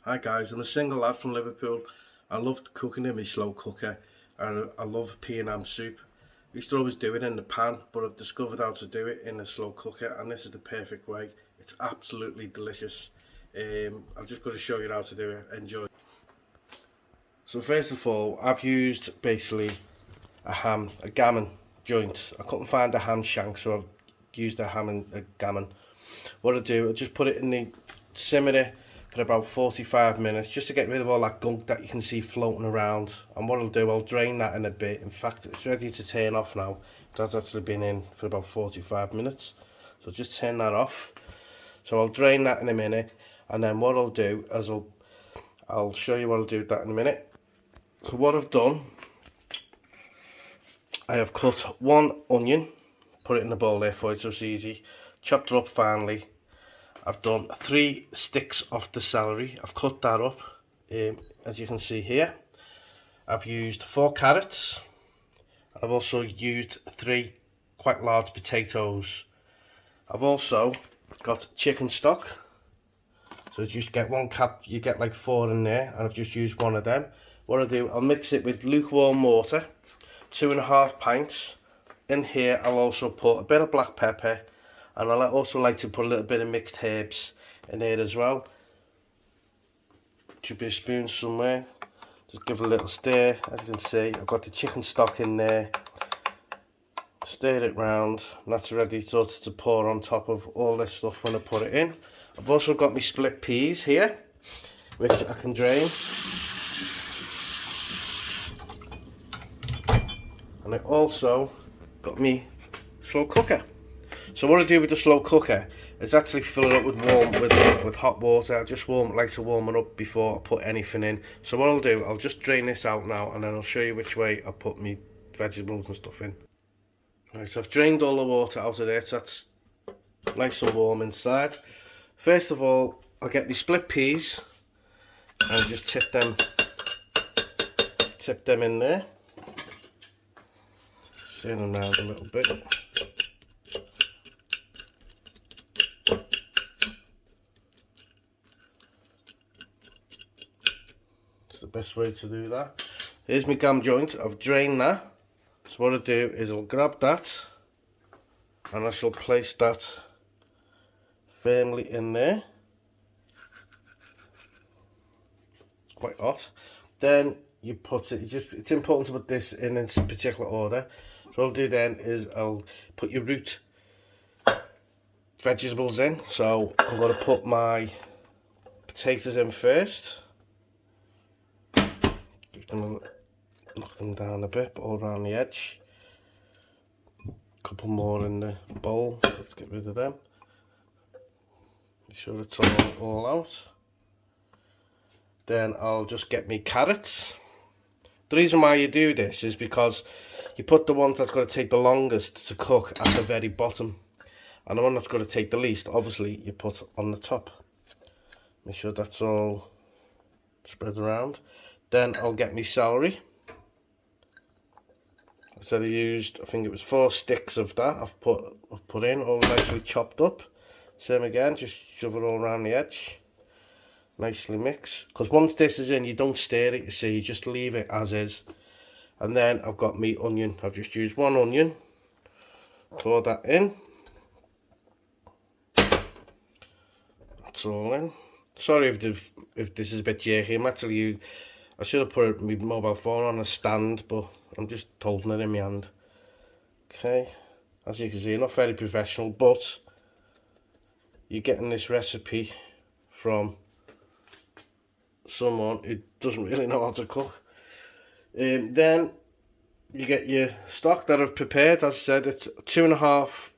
Hi guys, I'm a single lad from Liverpool. I loved cooking in my slow cooker and I love pea and ham soup. I used to always do it in the pan, but I've discovered how to do it in a slow cooker and this is the perfect way. It's absolutely delicious. I'm just going to show you how to do it. Enjoy. So first of all, I've used basically a gammon joint. I couldn't find a ham shank, so I've used a ham and a gammon. What I do, I just put it in the simmer for about 45 minutes just to get rid of all that gunk that you can see floating around. And what I'll do, I'll drain that in a bit. In fact, it's ready to turn off now. It has actually been in for about 45 minutes. So just turn that off. So I'll drain that in a minute, and then what I'll do is I'll show you what I'll do with that in a minute. So what I've done, I have cut one onion, put it in the bowl there for you so it's easy, chopped it up finely. I've done 3 sticks of the celery. I've cut that up, as you can see here. I've used 4 carrots. I've also used 3 quite large potatoes. I've also got chicken stock. So you just get one cup, you get like 4 in there, and I've just used one of them. What I'll do, I'll mix it with lukewarm water, 2.5 pints. In here, I'll also put a bit of black pepper. And I also like to put a little bit of mixed herbs in there as well. Should be a spoon somewhere. Just give it a little stir. As you can see, I've got the chicken stock in there. Stir it round, and that's ready sort of to pour on top of all this stuff when I put it in. I've also got my split peas here, which I can drain. And I also got me slow cooker. So what I do with the slow cooker is actually fill it up with hot water. I just like to warm it up before I put anything in. So what I'll do, I'll just drain this out now, and then I'll show you which way I put my vegetables and stuff in. Right, so I've drained all the water out of there, so that's nice and warm inside. First of all, I'll get my split peas and just tip them in there. Stir them around a little bit. The best way to do that. Here's my gam joint. I've drained that. So what I do is I'll grab that and I shall place that firmly in there. It's quite hot. Then you put it, it's important to put this in its particular order. So what I'll do then is I'll put your root vegetables in. So I'm going to put my potatoes in first. Knock them down a bit, all around the edge. A couple more in the bowl. Let's get rid of them. Make sure it's all out. Then I'll just get me carrots. The reason why you do this is because you put the ones that's going to take the longest to cook at the very bottom, and the one that's going to take the least, obviously, you put on the top. Make sure that's all spread around. Then I'll get me celery. So I used, I think it was 4 sticks of that. I've put in, all nicely chopped up. Same again, just shove it all around the edge. Nicely mix. Because once this is in, you don't stir it, you see, you just leave it as is. And then I've got me onion. I've just used 1 onion. Pour that in. That's all in. Sorry if this is a bit jerky. I should have put my mobile phone on a stand, but I'm just holding it in my hand. Okay, as you can see, not very professional, but you're getting this recipe from someone who doesn't really know how to cook. Then you get your stock that I've prepared. As I said, it's 2.5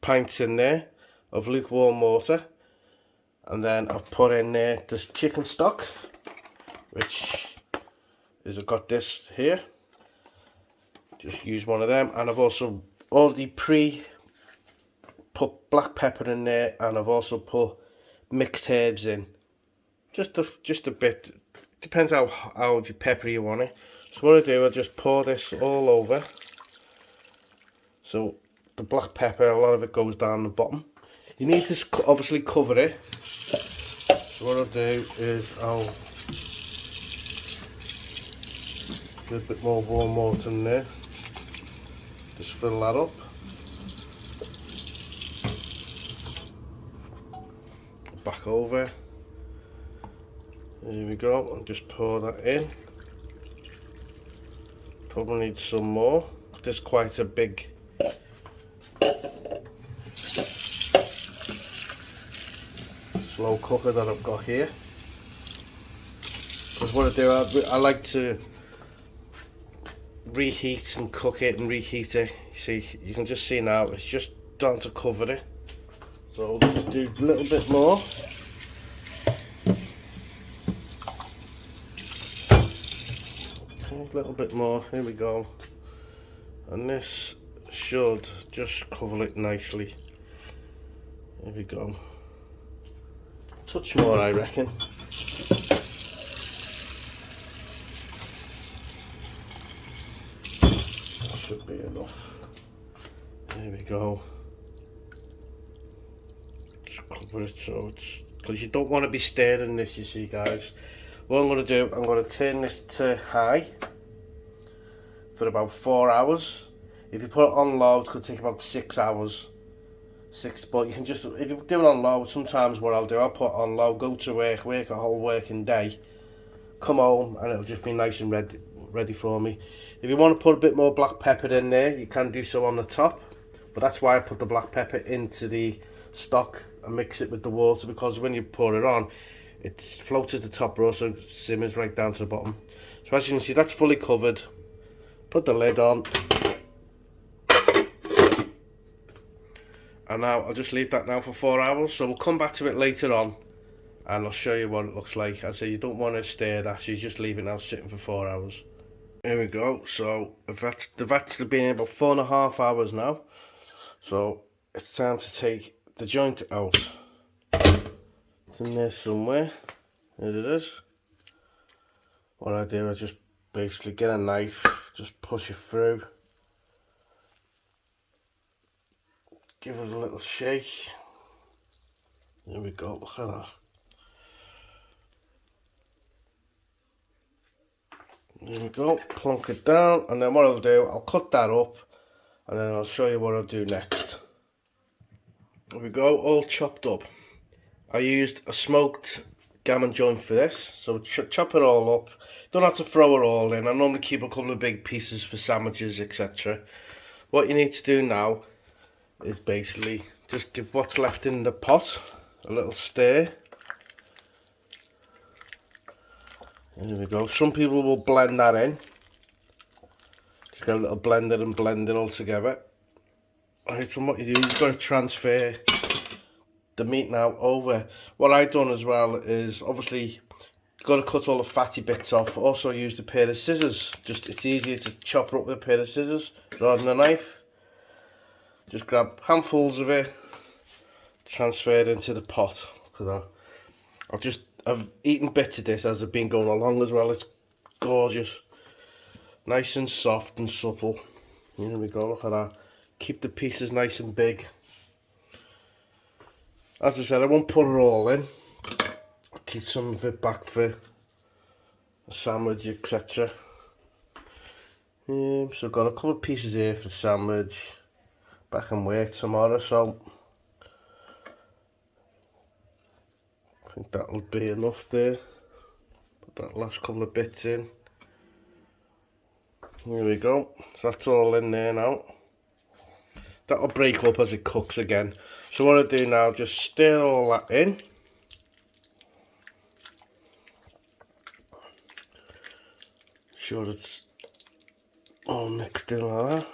pints in there of lukewarm water, and then I've put in there this chicken stock, which is, I've got this here. Just use one of them, and I've also already put black pepper in there, and I've also put mixed herbs in. Just a bit. Depends how peppery you want it. So what I do, I just pour this all over. So the black pepper, a lot of it goes down the bottom. You need to obviously cover it. So So what I'll do is I'll do a bit more warm water in there. Just fill that up. Back over. There we go, and just pour that in. Probably need some more. There's quite a big slow cooker that I've got here. Because what I do, I like to reheat and cook it and reheat it. See, you can just see now, it's just down to cover it. So I'll just do a little bit more. Okay, a little bit more, here we go. And this should just cover it nicely. Here we go. Touch more, I reckon. That should be enough. There we go. Just cover it so it's, because you don't want to be stirring this, you see, guys. What I'm going to do, I'm going to turn this to high for about 4 hours. If you put it on low, it's going to take about 6 hours. But you can just, if you do it on low, sometimes what I'll do, I'll put it on low, go to work a whole working day, come home, and it'll just be nice and ready for me. If you want to put a bit more black pepper in there, you can do so on the top. But that's why I put the black pepper into the stock and mix it with the water, because when you pour it on, it floats at the top, but also simmers right down to the bottom. So as you can see, that's fully covered. Put the lid on. And now I'll just leave that now for 4 hours. So we'll come back to it later on and I'll show you what it looks like. I say you don't want to stir that, so you just leave it now sitting for 4 hours. Here we go. So they've actually been about 4.5 hours now. So it's time to take the joint out. It's in there somewhere. There it is. What I do is just basically get a knife, just push it through. Give it a little shake. There we go, look at that. There we go, plonk it down, and then what I'll do, I'll cut that up, and then I'll show you what I'll do next. There we go, all chopped up. I used a smoked gammon joint for this, so chop it all up. Don't have to throw it all in. I normally keep a couple of big pieces for sandwiches, etc. What you need to do now is basically just give what's left in the pot a little stir. There we go. Some people will blend that in. Just get a little blender and blend it all together. Alright, and what you do, you've got to transfer the meat now over. What I've done as well is obviously you've got to cut all the fatty bits off. Also used a pair of scissors. Just it's easier to chop it up with a pair of scissors rather than a knife. Just grab handfuls of it, transfer it into the pot. Look at that. I've eaten bits of this as I've been going along as well. It's gorgeous. Nice and soft and supple. Here we go, look at that. Keep the pieces nice and big. As I said, I won't put it all in. I'll keep some of it back for a sandwich, etc. So I've got a couple of pieces here for the sandwich. Back in work tomorrow, so I think that'll be enough there. Put that last couple of bits in. Here we go. So that's all in there now. That'll break up as it cooks again. So what I do now, just stir all that in. Sure it's all mixed in like that.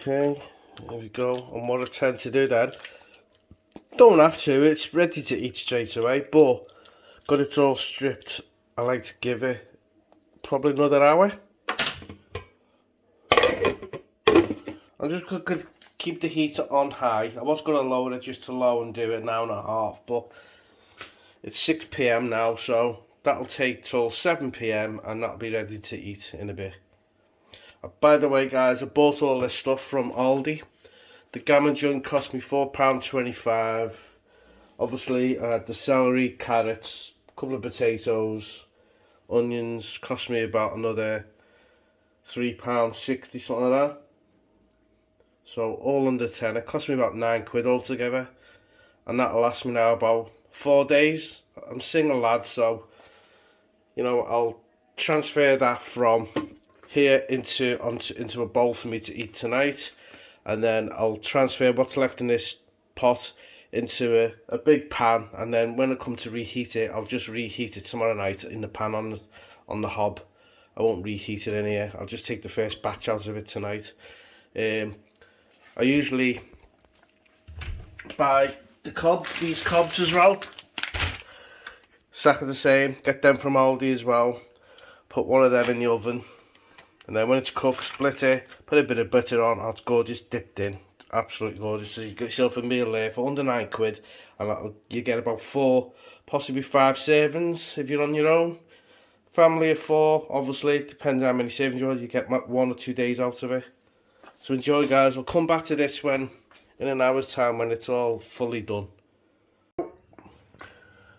Okay, there we go. And what I tend to do then, don't have to, it's ready to eat straight away, but got it all stripped, I like to give it probably another hour. I'm just going to keep the heater on high. I was going to lower it just to low and do it an hour and a half, but it's 6 PM now, so that'll take till 7 PM and that'll be ready to eat in a bit. By the way guys, I bought all this stuff from Aldi. The gammon joint cost me £4.25. Obviously I had the celery, carrots, a couple of potatoes, onions. Cost me about another £3.60, something like that. So all under 10. It cost me about £9 altogether, and that'll last me now about 4 days. I'm a single lad, so you know, I'll transfer that from here into a bowl for me to eat tonight, and then I'll transfer what's left in this pot into a big pan, and then when I come to reheat it, I'll just reheat it tomorrow night in the pan on the hob. I won't reheat it in here. I'll just take the first batch out of it tonight. I usually buy these cobs as well. Exactly the same. Get them from Aldi as well. Put one of them in the oven, and then when it's cooked, split it, put a bit of butter on. Oh, it's gorgeous, dipped in, absolutely gorgeous. So you get yourself a meal there for under £9, and you get about 4, possibly 5 servings if you're on your own. Family of 4, obviously, depends how many servings you want. You get 1 or 2 days out of it. So enjoy, guys. We'll come back to this in an hour's time when it's all fully done.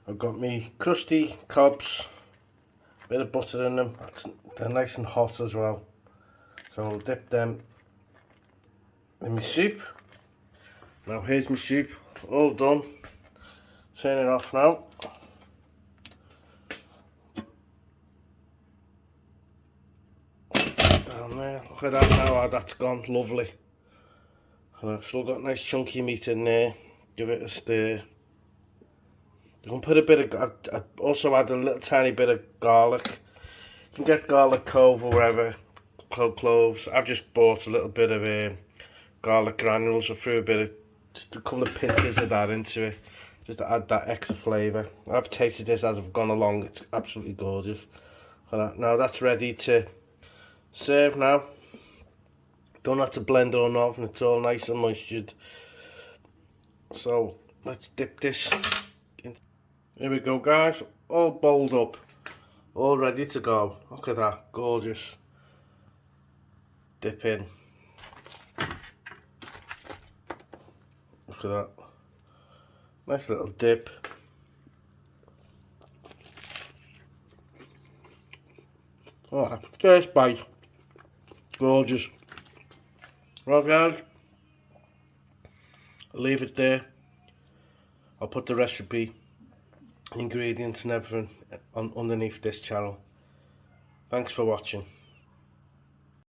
I've got me crusty cobs. Bit of butter in them. They're nice and hot as well. So I'll dip them in my soup. Now here's my soup, all done. Turn it off now. Down there. Look at that now, how that's gone. Lovely. And I've still got nice chunky meat in there. Give it a stir. You can put a bit of, I also add a little tiny bit of garlic. You can get garlic clove or whatever, cloves. I've just bought a little bit of garlic granules. I threw just a couple of pinches of that into it, just to add that extra flavour. I've tasted this as I've gone along. It's absolutely gorgeous. Now that's ready to serve now. Don't have to blend it or nothing. It's all nice and moistured. So let's dip this. Here we go, guys, all bowled up, all ready to go. Look at that, gorgeous. Dip in. Look at that, nice little dip. Alright, first bite, gorgeous. Well, guys, I'll leave it there. I'll put the recipe, ingredients and everything underneath this channel. Thanks for watching.